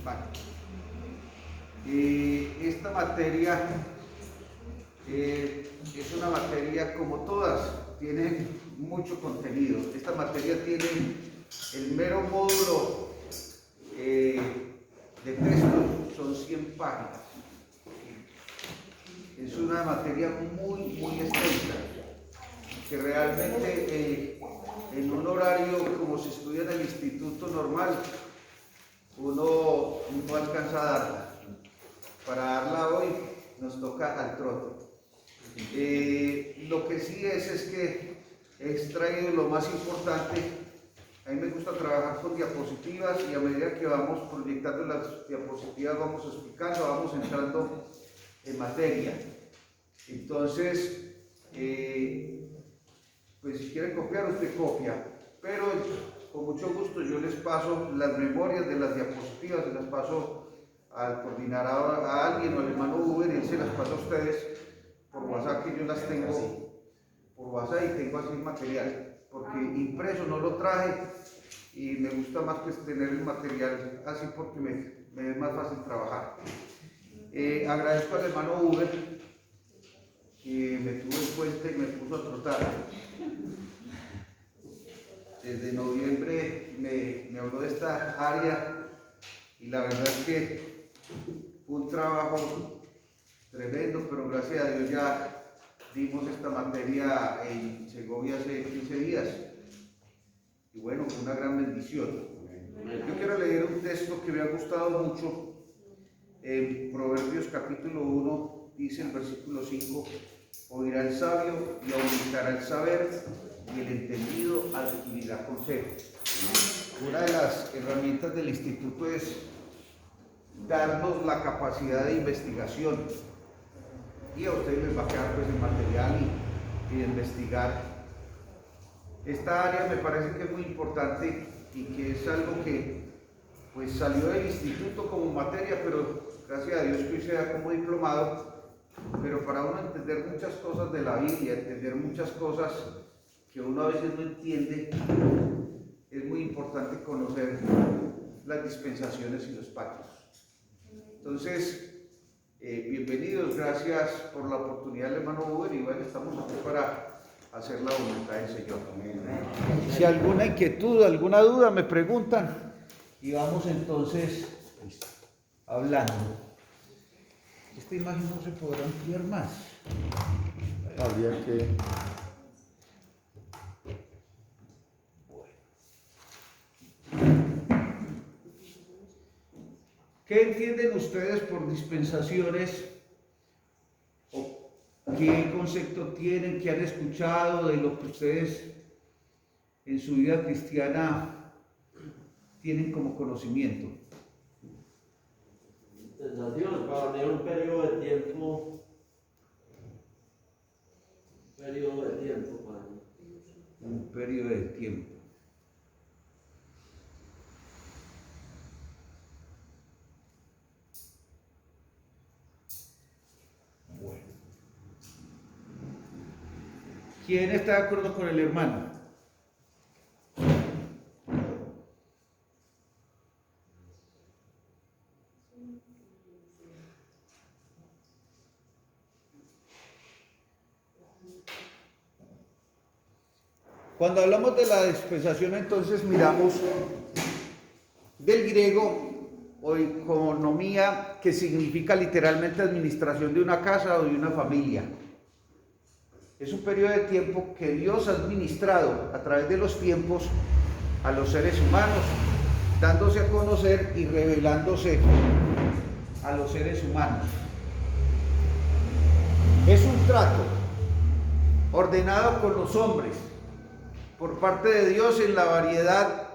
Vale. Esta materia es una materia, como todas, tiene mucho contenido. Esta materia tiene el mero módulo de texto, son 100 páginas. Es una materia muy extensa, que realmente en un horario como se estudia en el instituto normal, uno no alcanza a darla. Para darla hoy nos toca al trote. Lo que sí es que he extraído lo más importante. A mí me gusta trabajar con diapositivas y a medida que vamos proyectando las diapositivas vamos explicando, vamos entrando en materia. Entonces, pues si quieren copiar, usted copia, pero con mucho gusto yo les paso las memorias de las diapositivas, se las paso al coordinador, a alguien o al hermano Uber, y él se las pasa a ustedes por WhatsApp, que yo las tengo por WhatsApp y tengo así material, porque impreso no lo traje y me gusta más pues tener el material así porque me es más fácil trabajar. Agradezco al hermano Uber que me tuvo en cuenta y me puso a trotar. Desde noviembre me habló de esta área y la verdad es que fue un trabajo tremendo, pero gracias a Dios ya dimos esta materia en Segovia hace 15 días y bueno, fue una gran bendición. Yo quiero leer un texto que me ha gustado mucho en Proverbios capítulo 1, dice el versículo 5: oirá el sabio y aumentará el saber, y el entendido adquirirá consejo. Una de las herramientas del instituto es darnos la capacidad de investigación, y a ustedes les va a quedar pues el material y de investigar. Esta área me parece que es muy importante y que es algo que pues salió del instituto como materia, pero gracias a Dios que hoy se da como diplomado. Pero para uno entender muchas cosas de la Biblia, entender muchas cosas que uno a veces no entiende, es muy importante conocer las dispensaciones y los pactos. Entonces, bienvenidos, gracias por la oportunidad, hermano Uber, y bueno, estamos aquí para hacer la voluntad del Señor. Si alguna inquietud, alguna duda, me preguntan y vamos entonces hablando. Esta imagen no se podrá ampliar más. Habría que... ¿Qué entienden ustedes por dispensaciones? ¿O qué concepto tienen, qué han escuchado de lo que ustedes en su vida cristiana tienen como conocimiento? Dispensaciones, para mí es un periodo de tiempo. Para mí. Un periodo de tiempo. Bueno. ¿Quién está de acuerdo con el hermano? Cuando hablamos de la dispensación, entonces miramos del griego oikonomía, que significa literalmente administración de una casa o de una familia. Es un periodo de tiempo que Dios ha administrado a través de los tiempos a los seres humanos, dándose a conocer y revelándose a los seres humanos. Es un trato ordenado con los hombres por parte de Dios en la variedad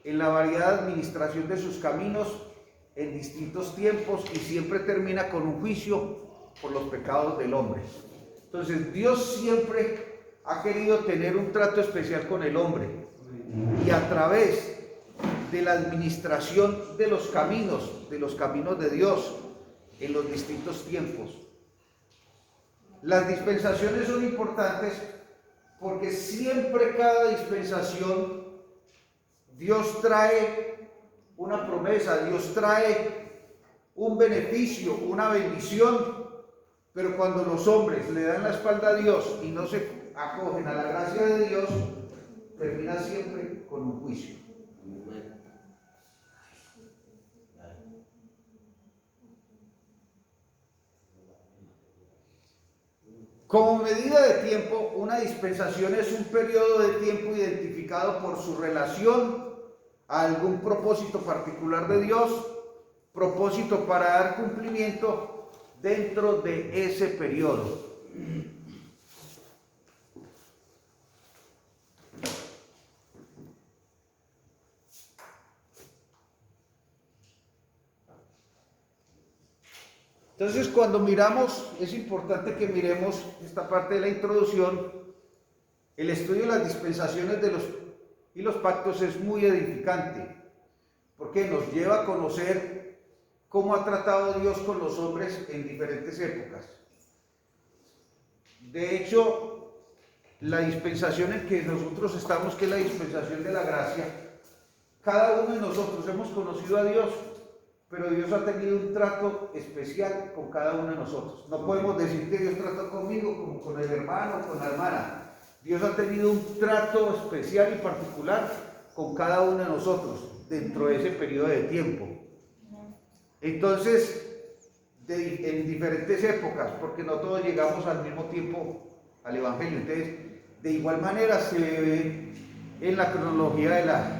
de administración de sus caminos en distintos tiempos, y siempre termina con un juicio por los pecados del hombre. Entonces Dios siempre ha querido tener un trato especial con el hombre, y a través de la administración de los caminos de Dios en los distintos tiempos. Las dispensaciones son importantes porque siempre cada dispensación Dios trae una promesa, Dios trae un beneficio, una bendición, pero cuando los hombres le dan la espalda a Dios y no se acogen a la gracia de Dios, termina siempre con un juicio. Como medida de tiempo, una dispensación es un periodo de tiempo identificado por su relación a algún propósito particular de Dios, propósito para dar cumplimiento dentro de ese periodo. Entonces, cuando miramos, es importante que miremos esta parte de la introducción. El estudio de las dispensaciones y los pactos es muy edificante, porque nos lleva a conocer cómo ha tratado Dios con los hombres en diferentes épocas. De hecho, la dispensación en que nosotros estamos, que es la dispensación de la gracia, cada uno de nosotros hemos conocido a Dios, pero Dios ha tenido un trato especial con cada uno de nosotros. No podemos decir que Dios trató conmigo como con el hermano o con la hermana. Dios ha tenido un trato especial y particular con cada uno de nosotros dentro de ese periodo de tiempo. Entonces, en diferentes épocas, porque no todos llegamos al mismo tiempo al Evangelio. Entonces, de igual manera se ve en la cronología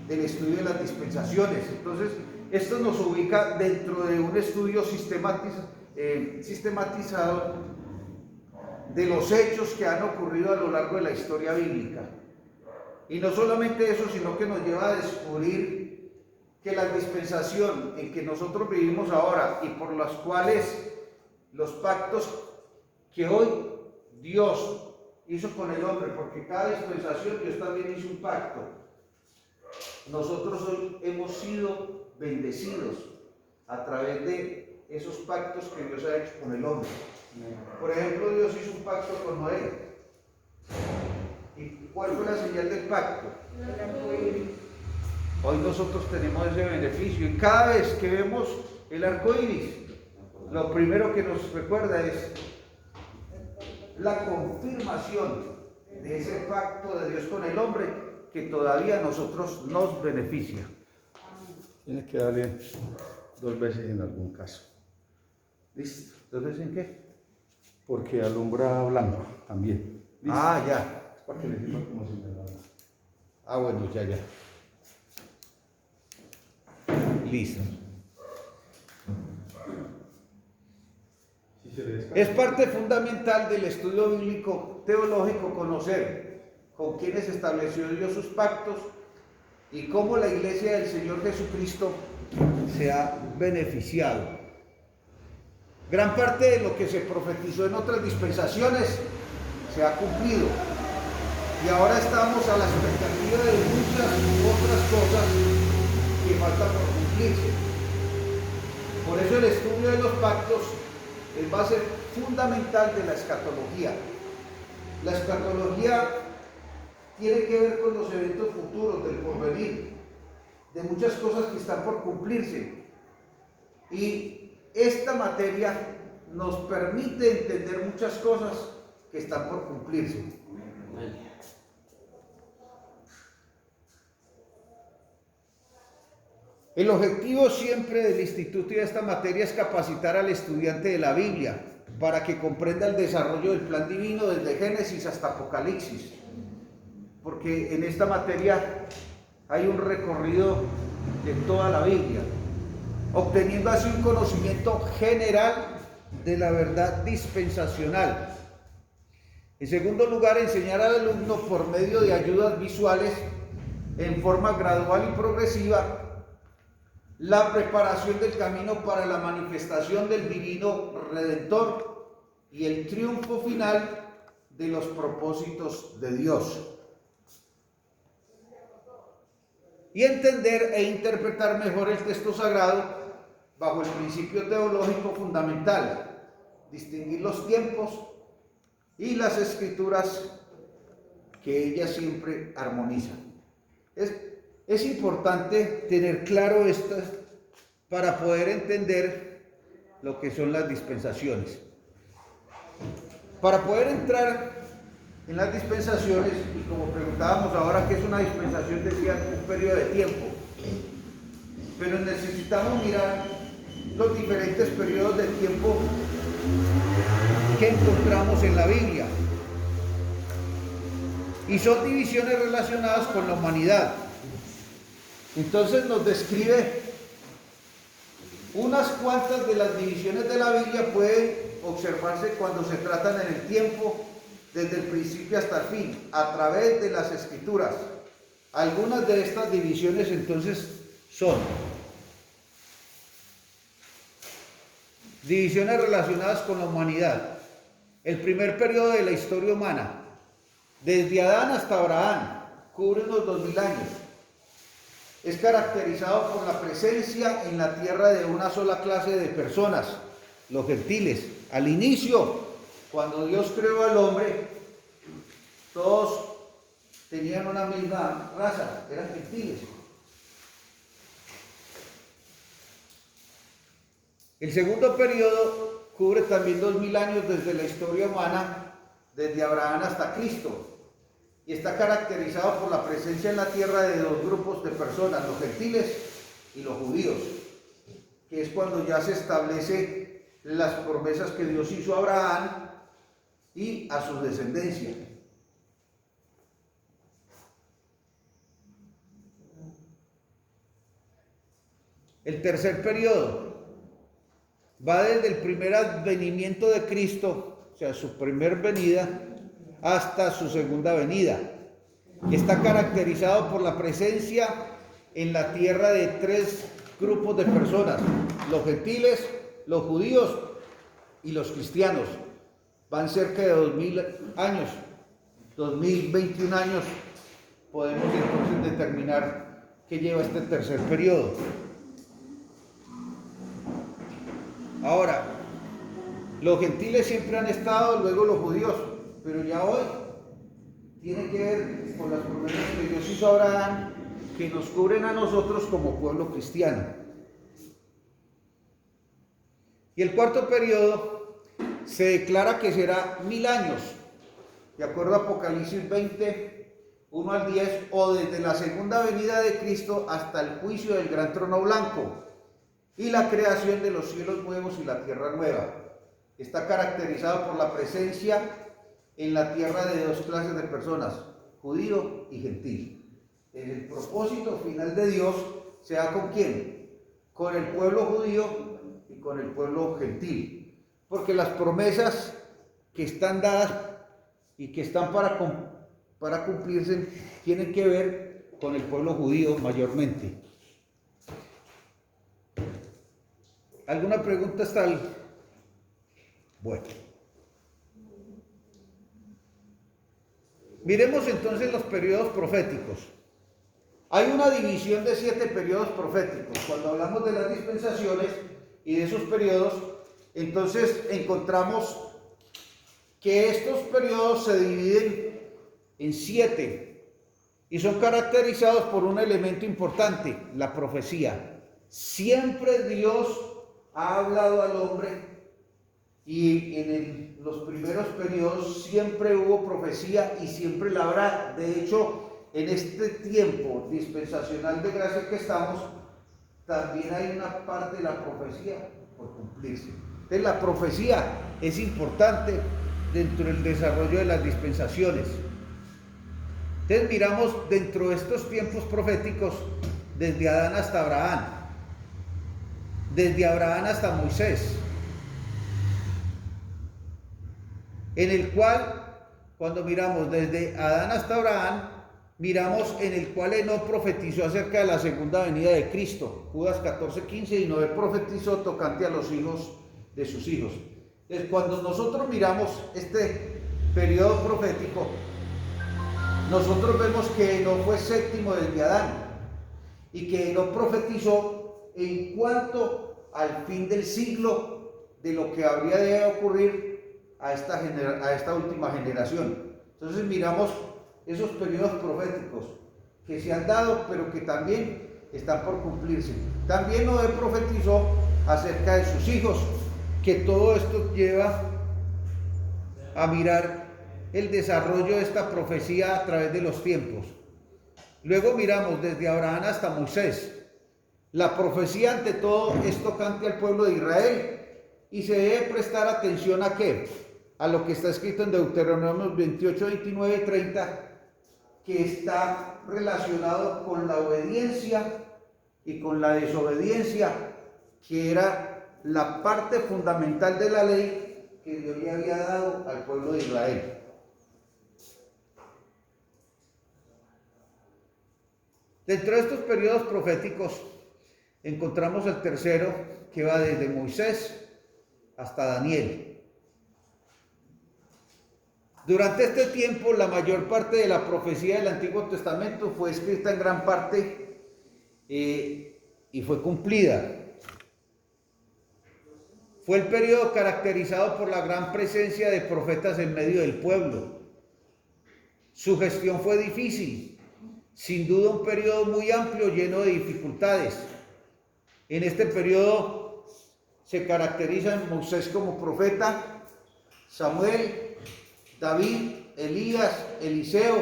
del estudio de las dispensaciones. Entonces, esto nos ubica dentro de un estudio sistematizado de los hechos que han ocurrido a lo largo de la historia bíblica. Y no solamente eso, sino que nos lleva a descubrir que la dispensación en que nosotros vivimos ahora y por las cuales los pactos que hoy Dios hizo con el hombre, porque cada dispensación Dios también hizo un pacto. Nosotros hoy hemos sido bendecidos a través de esos pactos que Dios ha hecho con el hombre. Por ejemplo, Dios hizo un pacto con Noé. ¿Y cuál fue la señal del pacto? Hoy nosotros tenemos ese beneficio, y cada vez que vemos el arco iris, lo primero que nos recuerda es la confirmación de ese pacto de Dios con el hombre que todavía a nosotros nos beneficia. Tiene que darle 2 veces en algún caso. ¿Listo? ¿2 veces en qué? Porque alumbra blanco también. ¿Listo? Ah, ya. Es para que le sirva como señalado. Ah, bueno, ya. Listo. Si se le descarga. Es parte fundamental del estudio bíblico teológico conocer con quienes estableció Dios sus pactos y cómo la iglesia del Señor Jesucristo se ha beneficiado. Gran parte de lo que se profetizó en otras dispensaciones se ha cumplido, y ahora estamos a la expectativa de muchas otras cosas que faltan por cumplirse. Por eso el estudio de los pactos va a ser fundamental de la escatología. La escatología tiene que ver con los eventos futuros del porvenir, de muchas cosas que están por cumplirse. Y esta materia nos permite entender muchas cosas que están por cumplirse. El objetivo siempre del instituto y de esta materia es capacitar al estudiante de la Biblia para que comprenda el desarrollo del plan divino desde Génesis hasta Apocalipsis, porque en esta materia hay un recorrido de toda la Biblia, obteniendo así un conocimiento general de la verdad dispensacional. En segundo lugar, enseñar al alumno por medio de ayudas visuales en forma gradual y progresiva la preparación del camino para la manifestación del divino Redentor y el triunfo final de los propósitos de Dios. Y entender e interpretar mejor el texto sagrado bajo el principio teológico fundamental, distinguir los tiempos y las escrituras que ellas siempre armonizan. es importante tener claro esto para poder entender lo que son las dispensaciones. Para poder entrar en las dispensaciones, y como preguntábamos ahora, ¿qué es una dispensación? Decían un periodo de tiempo. Pero necesitamos mirar los diferentes periodos de tiempo que encontramos en la Biblia. Y son divisiones relacionadas con la humanidad. Entonces nos describe unas cuantas de las divisiones de la Biblia, pueden observarse cuando se tratan en el tiempo, desde el principio hasta el fin, a través de las Escrituras. Algunas de estas divisiones entonces son divisiones relacionadas con la humanidad. El primer periodo de la historia humana, desde Adán hasta Abraham, cubre unos 2000 años. Es caracterizado por la presencia en la tierra de una sola clase de personas, los gentiles. Al inicio, cuando Dios creó al hombre, todos tenían una misma raza, eran gentiles. El segundo periodo cubre también 2000 años desde la historia humana, desde Abraham hasta Cristo. Y está caracterizado por la presencia en la tierra de dos grupos de personas, los gentiles y los judíos, que es cuando ya se establece las promesas que Dios hizo a Abraham y a su descendencia. El tercer periodo va desde el primer advenimiento de Cristo, o sea, su primer venida, hasta su segunda venida. Está caracterizado por la presencia en la tierra de tres grupos de personas, los gentiles, los judíos y los cristianos. Van cerca de 2000 años, 2021 años, podemos entonces determinar que lleva este tercer periodo. Ahora, los gentiles siempre han estado, luego los judíos, pero ya hoy tiene que ver con las promesas que Dios hizo a Abraham, que nos cubren a nosotros como pueblo cristiano. Y el cuarto periodo se declara que será 1000 años, de acuerdo a Apocalipsis 20, 1 al 10, o desde la segunda venida de Cristo hasta el juicio del gran trono blanco y la creación de los cielos nuevos y la tierra nueva. Está caracterizado por la presencia en la tierra de dos clases de personas, judío y gentil. El propósito final de Dios se da ¿con quién? Con el pueblo judío y con el pueblo gentil. Porque las promesas que están dadas y que están para cumplirse tienen que ver con el pueblo judío mayormente. ¿Alguna pregunta hasta ahí? Bueno. Miremos entonces los periodos proféticos. Hay una división de 7 periodos proféticos. Cuando hablamos de las dispensaciones y de esos periodos, entonces encontramos que estos periodos se dividen en 7 y son caracterizados por un elemento importante, la profecía. Siempre Dios ha hablado al hombre y en los primeros periodos siempre hubo profecía y siempre la habrá. De hecho, en este tiempo dispensacional de gracia que estamos, también hay una parte de la profecía por cumplirse. Entonces la profecía es importante dentro del desarrollo de las dispensaciones. Entonces miramos dentro de estos tiempos proféticos desde Adán hasta Abraham, desde Abraham hasta Moisés, en el cual, cuando miramos desde Adán hasta Abraham, miramos en el cual Enoc profetizó acerca de la segunda venida de Cristo, Judas 14:15, y Noé profetizó tocante a los hijos de sus hijos. Entonces, cuando nosotros miramos este periodo profético, nosotros vemos que Enoc fue séptimo desde Adán, y que Enoc profetizó en cuanto al fin del siglo, de lo que habría de ocurrir a esta última generación. Entonces miramos esos periodos proféticos. que se han dado, pero que también están por cumplirse. También Noé profetizó acerca de sus hijos, que todo esto lleva a mirar el desarrollo de esta profecía a través de los tiempos. Luego miramos desde Abraham hasta Moisés. La profecía ante todo es tocante al pueblo de Israel y se debe prestar atención a qué, a lo que está escrito en Deuteronomio 28, 29 y 30, que está relacionado con la obediencia y con la desobediencia, que era la parte fundamental de la ley que Dios le había dado al pueblo de Israel. Dentro de estos periodos proféticos encontramos el tercero, que va desde Moisés hasta Daniel. Durante este tiempo, la mayor parte de la profecía del Antiguo Testamento fue escrita en gran parte y fue cumplida. Fue el periodo caracterizado por la gran presencia de profetas en medio del pueblo. Su gestión fue difícil, sin duda un periodo muy amplio lleno de dificultades. En este periodo se caracterizan Moisés como profeta, Samuel, David, Elías, Eliseo,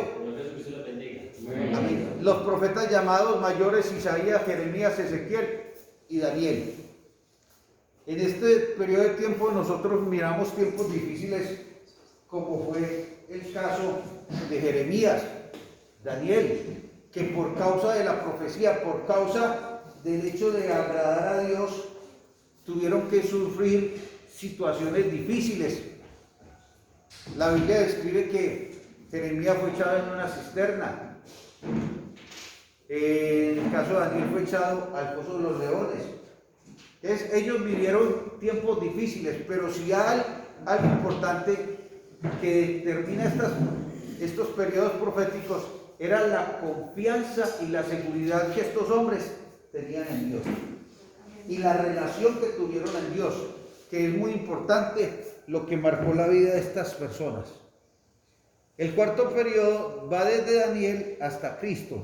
los profetas llamados mayores Isaías, Jeremías, Ezequiel y Daniel. En este periodo de tiempo nosotros miramos tiempos difíciles, como fue el caso de Jeremías, Daniel, que por causa de la profecía, por causa del hecho de agradar a Dios, tuvieron que sufrir situaciones difíciles. La Biblia describe que Jeremías fue echado en una cisterna. En el caso de Daniel fue echado al foso de los leones. Entonces, ellos vivieron tiempos difíciles, pero si hay algo importante que determina estos periodos proféticos, era la confianza y la seguridad que estos hombres tenían en Dios y la relación que tuvieron en Dios, que es muy importante, lo que marcó la vida de estas personas. El cuarto periodo va desde Daniel hasta Cristo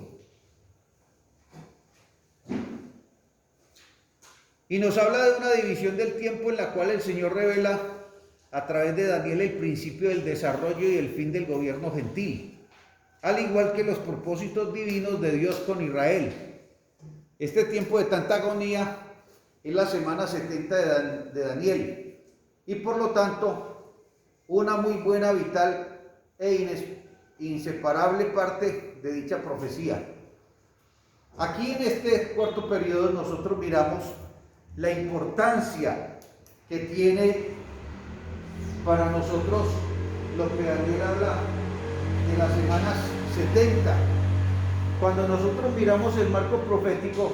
y nos habla de una división del tiempo en la cual el Señor revela a través de Daniel el principio del desarrollo y el fin del gobierno gentil, al igual que los propósitos divinos de Dios con Israel. Este tiempo de tanta agonía es la semana 70 de Daniel y por lo tanto una muy buena, vital e inseparable parte de dicha profecía. Aquí en este cuarto periodo nosotros miramos la importancia que tiene para nosotros lo que Daniel habla de las semanas 70. Cuando nosotros miramos el marco profético,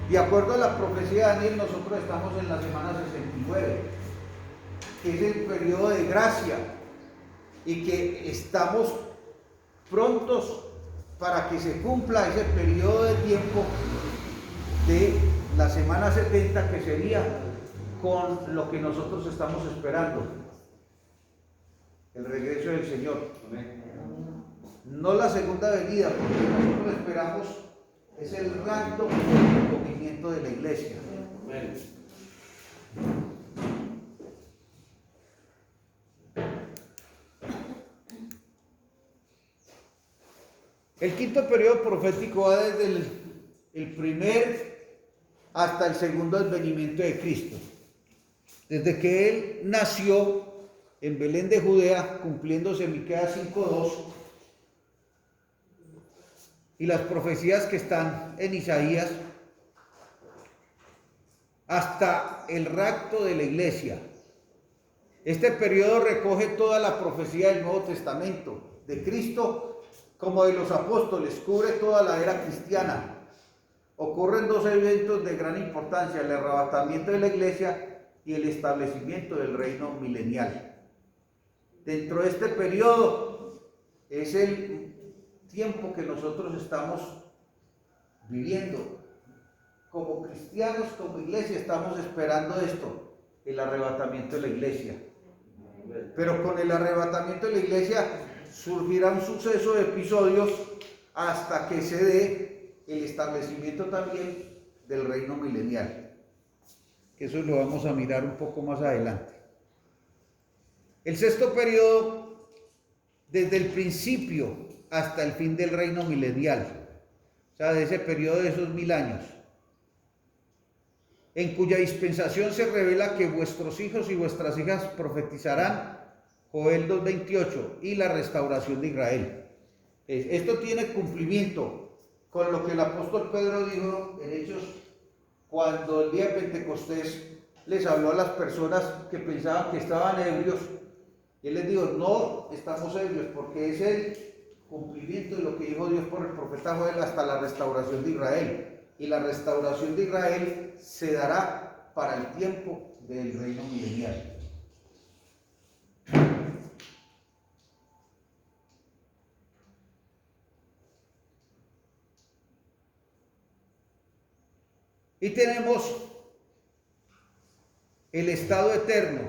de acuerdo a la profecía de Daniel, nosotros estamos en la semana 69, que es el periodo de gracia, y que estamos prontos para que se cumpla ese periodo de tiempo de la semana 70, que sería con lo que nosotros estamos esperando, el regreso del Señor. No la segunda venida, porque nosotros esperamos es el rapto y el recogimiento de la iglesia. El quinto periodo profético va desde el primer hasta el segundo advenimiento de Cristo. Desde que Él nació en Belén de Judea, cumpliéndose Miqueas 5:2, y las profecías que están en Isaías, hasta el rapto de la iglesia. Este periodo recoge toda la profecía del Nuevo Testamento, de Cristo como de los apóstoles, cubre toda la era cristiana. Ocurren dos eventos de gran importancia: el arrebatamiento de la iglesia y el establecimiento del reino milenial. Dentro de este periodo es el tiempo que nosotros estamos viviendo. Como cristianos, como iglesia, estamos esperando esto, el arrebatamiento de la iglesia. Pero con el arrebatamiento de la iglesia surgirá un suceso de episodios hasta que se dé el establecimiento también del reino milenial. Eso lo vamos a mirar un poco más adelante. El sexto periodo, desde el principio hasta el fin del reino milenial, o sea, de ese periodo de esos 1000 años, en cuya dispensación se revela que vuestros hijos y vuestras hijas profetizarán, Joel 2:28, y la restauración de Israel. Esto tiene cumplimiento con lo que el apóstol Pedro dijo en Hechos, cuando el día de Pentecostés les habló a las personas que pensaban que estaban ebrios. Él les dijo, no estamos ebrios, porque es el cumplimiento de lo que dijo Dios por el profeta Joel hasta la restauración de Israel. Y la restauración de Israel se dará para el tiempo del reino milenial. Y tenemos el estado eterno.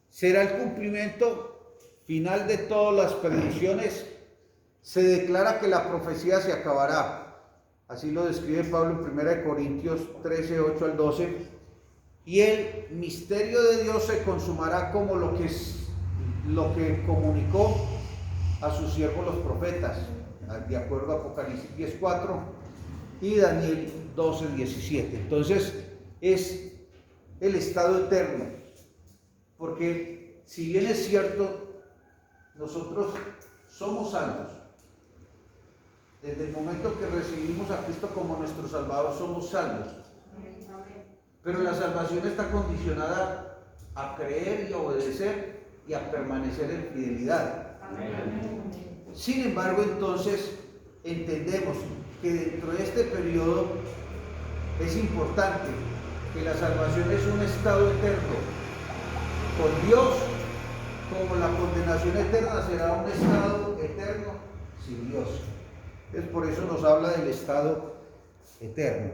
Será el cumplimiento final de todas las predicciones. Se declara que la profecía se acabará. Así lo describe Pablo en 1 Corintios 13, 8 al 12. Y el misterio de Dios se consumará como lo que comunicó a sus siervos los profetas, de acuerdo a Apocalipsis 10:4 y Daniel 12:17. Entonces es el estado eterno, porque si bien es cierto, nosotros somos salvos. Desde el momento que recibimos a Cristo como nuestro Salvador, somos salvos. Pero la salvación está condicionada a creer y a obedecer y a permanecer en fidelidad. Sin embargo, entonces, entendemos que dentro de este periodo es importante que la salvación es un estado eterno con Dios, como la condenación eterna será un estado eterno sin Dios. Entonces, por eso nos habla del estado eterno.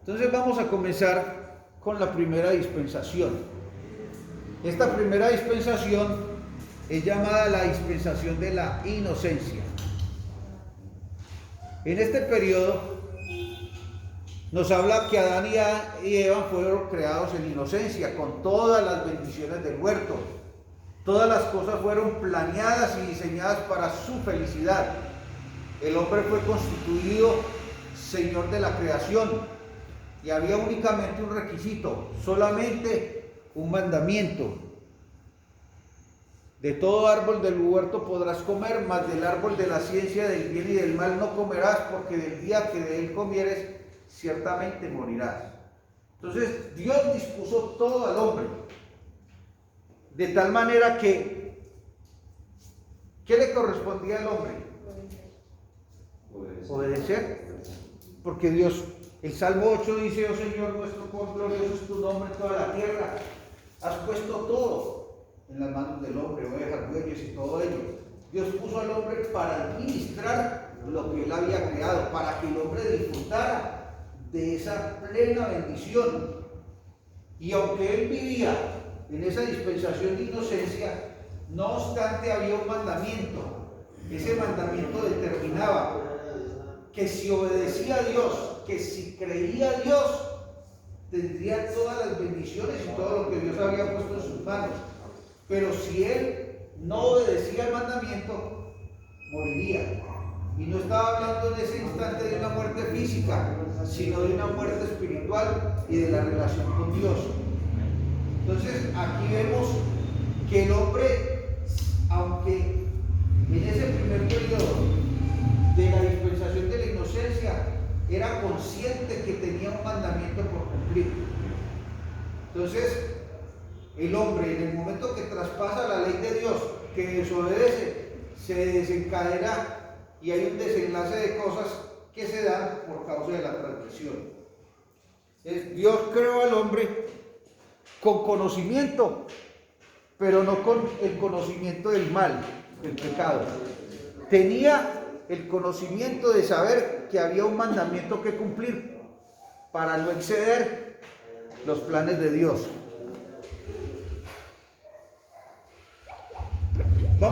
Entonces vamos a comenzar con la primera dispensación. Esta primera dispensación es llamada la dispensación de la inocencia. En este periodo nos habla que Adán y Eva fueron creados en inocencia, con todas las bendiciones del huerto. Todas las cosas fueron planeadas y diseñadas para su felicidad. El hombre fue constituido señor de la creación y había únicamente un requisito, solamente un mandamiento. De todo árbol del huerto podrás comer, mas del árbol de la ciencia del bien y del mal no comerás, porque del día que de él comieres, ciertamente morirás. Entonces Dios dispuso todo al hombre, de tal manera que, ¿qué le correspondía al hombre? Obedecer. Porque Dios, el Salmo 8 dice, oh Señor nuestro, cuán glorioso es tu nombre en toda la tierra. Has puesto todo en las manos del hombre, ovejas, bueyes y todo ello. Dios puso al hombre para administrar lo que él había creado, para que el hombre disfrutara de esa plena bendición. Y aunque él vivía en esa dispensación de inocencia, no obstante había un mandamiento. Ese mandamiento determinaba que si obedecía a Dios, que si creía a Dios, tendría todas las bendiciones y todo lo que Dios había puesto en sus manos. Pero si él no obedecía al mandamiento, moriría. Y no estaba hablando en ese instante de una muerte física, sino de una muerte espiritual y de la relación con Dios. Entonces aquí vemos que el hombre, aunque en ese primer periodo de la dispensación de la inocencia era consciente que tenía un mandamiento por cumplir. Entonces el hombre, en el momento que traspasa la ley de Dios, que desobedece, se desencadena y hay un desenlace de cosas que se dan por causa de la transgresión. Dios creó al hombre con conocimiento, pero no con el conocimiento del mal, del pecado. Tenía el conocimiento de saber que había un mandamiento que cumplir para no exceder los planes de Dios.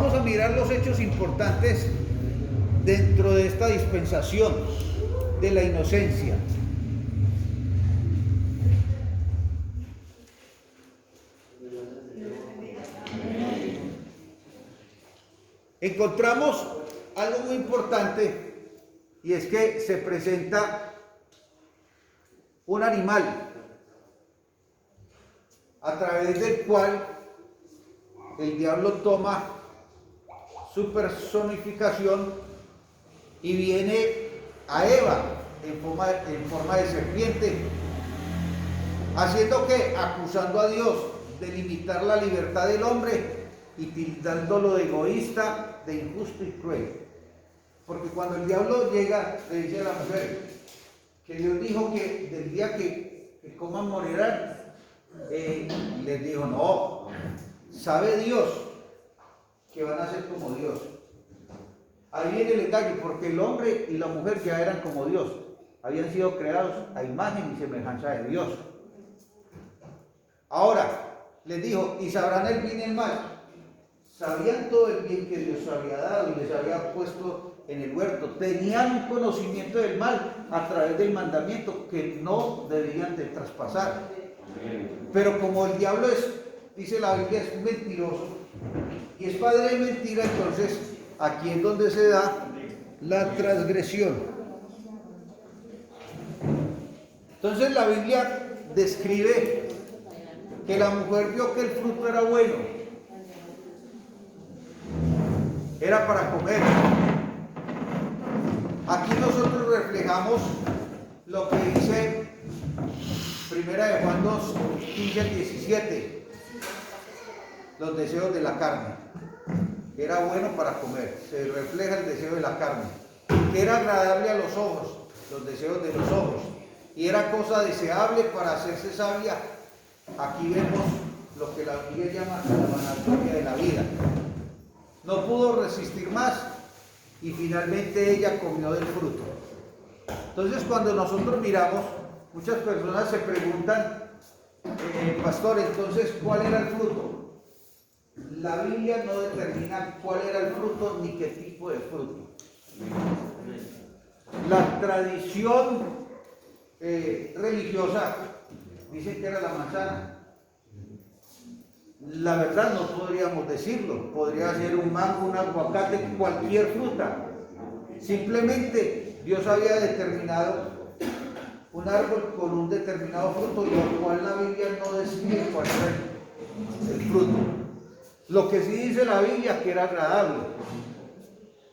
vamos a mirar los hechos importantes dentro de esta dispensación de la inocencia. Encontramos algo muy importante, y es que se presenta un animal a través del cual el diablo toma su personificación y viene a Eva en forma de serpiente, haciendo que, acusando a Dios de limitar la libertad del hombre y tildándolo de egoísta, de injusto y cruel. Porque cuando el diablo llega, le dice a la mujer que Dios dijo que del día que coman morirán, les dijo: no, sabe Dios que van a ser como Dios. Ahí viene el engaño, porque el hombre y la mujer ya eran como Dios, habían sido creados a imagen y semejanza de Dios. Ahora, les dijo: y sabrán el bien y el mal. Sabían todo el bien que Dios había dado y les había puesto en el huerto. Tenían un conocimiento del mal a través del mandamiento que no debían de traspasar. Pero como el diablo es, dice la Biblia, es mentiroso y es padre de mentira, entonces aquí es donde se da la transgresión. Entonces la Biblia describe que la mujer vio que el fruto era bueno, era para comer. Aquí nosotros reflejamos lo que dice Primera de Juan 2, 15 al 17, los deseos de la carne. Era bueno para comer, se refleja el deseo de la carne, que era agradable a los ojos, los deseos de los ojos, y era cosa deseable para hacerse sabia. Aquí vemos lo que la Biblia llama la vanagloria de la vida. No pudo resistir más y finalmente ella comió del fruto. Entonces, cuando nosotros miramos, muchas personas se preguntan: pastor, entonces, ¿cuál era el fruto? La Biblia no determina cuál era el fruto ni qué tipo de fruto. La tradición religiosa dice que era la manzana. La verdad no podríamos decirlo, podría ser un mango, un aguacate, cualquier fruta. Simplemente Dios había determinado un árbol con un determinado fruto, lo cual la Biblia no describe cuál era el fruto. Lo que sí dice la Biblia, que era agradable.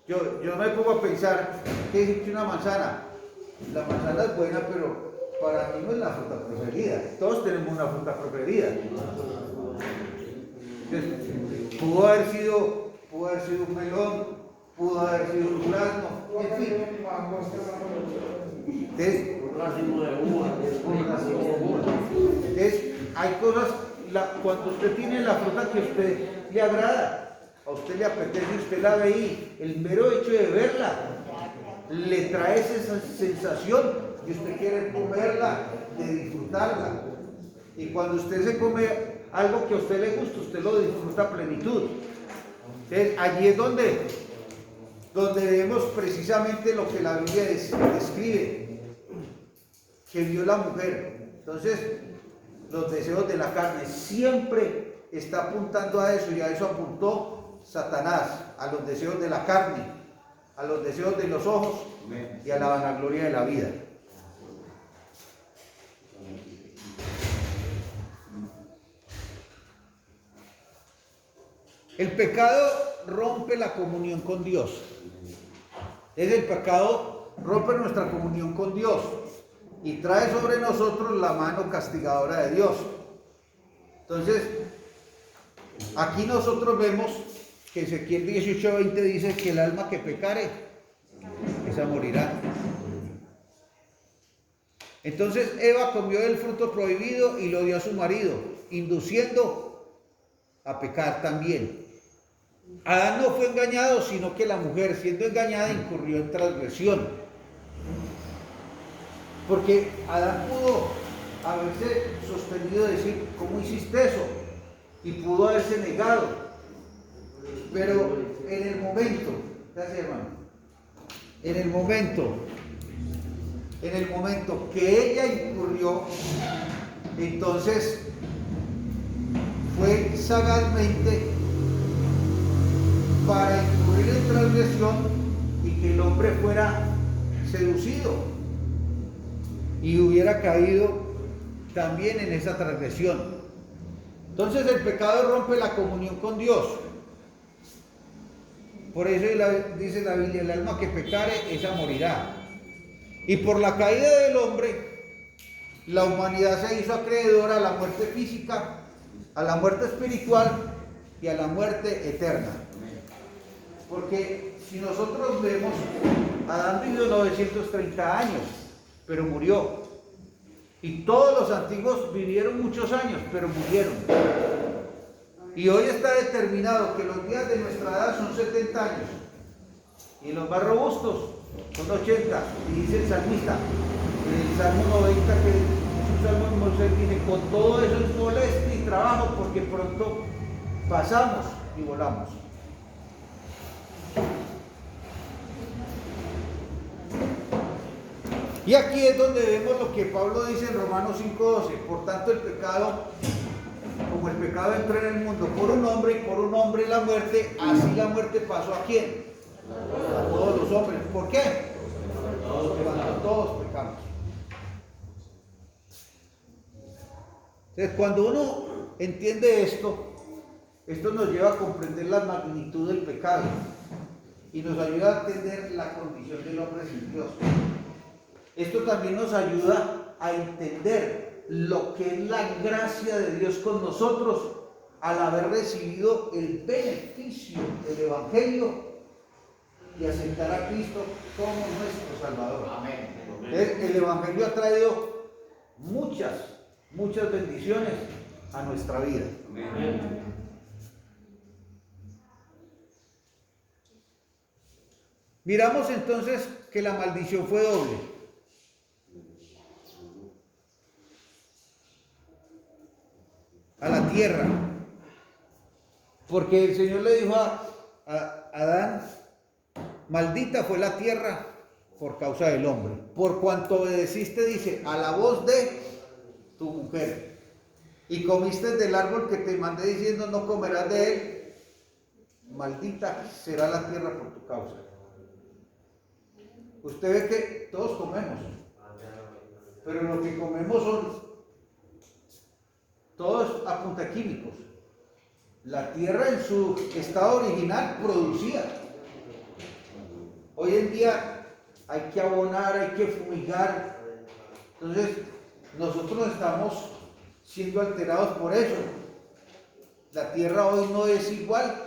Yo me pongo a pensar, ¿qué dice una manzana? La manzana es buena, pero para mí no es la fruta preferida. Todos tenemos una fruta preferida. Entonces, pudo haber sido un melón, pudo haber sido un durazno, en fin. Entonces, Un racimo de uva. Entonces, hay cosas, cuando usted tiene la fruta que a usted le agrada, a usted le apetece, usted la ve y el mero hecho de verla le trae esa sensación y usted quiere comerla, de disfrutarla. Y cuando usted se come algo que a usted le gusta, usted lo disfruta a plenitud. Entonces, allí es donde vemos precisamente lo que la Biblia describe, que vio la mujer. Entonces, los deseos de la carne siempre está apuntando a eso, y a eso apuntó Satanás, a los deseos de la carne, a los deseos de los ojos y a la vanagloria de la vida. El pecado rompe la comunión con Dios. El pecado rompe nuestra comunión con Dios y trae sobre nosotros la mano castigadora de Dios. Entonces, aquí nosotros vemos que Ezequiel 18:20 dice que el alma que pecare, esa morirá. Entonces Eva comió del fruto prohibido y lo dio a su marido, induciendo a pecar también. Adán no fue engañado, sino que la mujer, siendo engañada, incurrió en transgresión. Porque Adán pudo haberse sostenido, decir: ¿cómo hiciste eso? Y pudo haberse negado. Pero en el momento, gracias hermano, en el momento que ella incurrió, entonces fue sagazmente para incurrir en transgresión y que el hombre fuera seducido y hubiera caído también en esa transgresión. Entonces el pecado rompe la comunión con Dios. Por eso dice la Biblia, el alma que pecare, esa morirá. Y por la caída del hombre, la humanidad se hizo acreedora a la muerte física, a la muerte espiritual y a la muerte eterna. Porque si nosotros vemos, Adán vivió 930 años, pero murió. Y todos los antiguos vivieron muchos años, pero murieron. Y hoy está determinado que los días de nuestra edad son 70 años. Y los más robustos son 80. Y dice el salmista, en el Salmo 90, que es un salmo de Moisés, dice, con todo eso es molestia y trabajo, porque pronto pasamos y volamos. Y aquí es donde vemos lo que Pablo dice en Romanos 5:12. Por tanto, el pecado, como el pecado entró en el mundo por un hombre y por un hombre la muerte, así la muerte pasó ¿a quién? A todos los hombres. ¿Por qué? Porque todos pecamos. Entonces, cuando uno entiende esto nos lleva a comprender la magnitud del pecado y nos ayuda a entender la condición del hombre sin Dios. Esto también nos ayuda a entender lo que es la gracia de Dios con nosotros al haber recibido el beneficio del Evangelio y aceptar a Cristo como nuestro Salvador. Amén. El Evangelio ha traído muchas bendiciones a nuestra vida. Amén. Miramos entonces que la maldición fue doble. A la tierra, porque el Señor le dijo a Adán, maldita fue la tierra por causa del hombre, por cuanto obedeciste, dice, a la voz de tu mujer, y comiste del árbol que te mandé diciendo, no comerás de él, maldita será la tierra por tu causa. Usted ve que todos comemos, pero lo que comemos son todos a punta de químicos. La tierra en su estado original producía. Hoy en día hay que abonar, hay que fumigar. Entonces, nosotros estamos siendo alterados por eso. La tierra hoy no es igual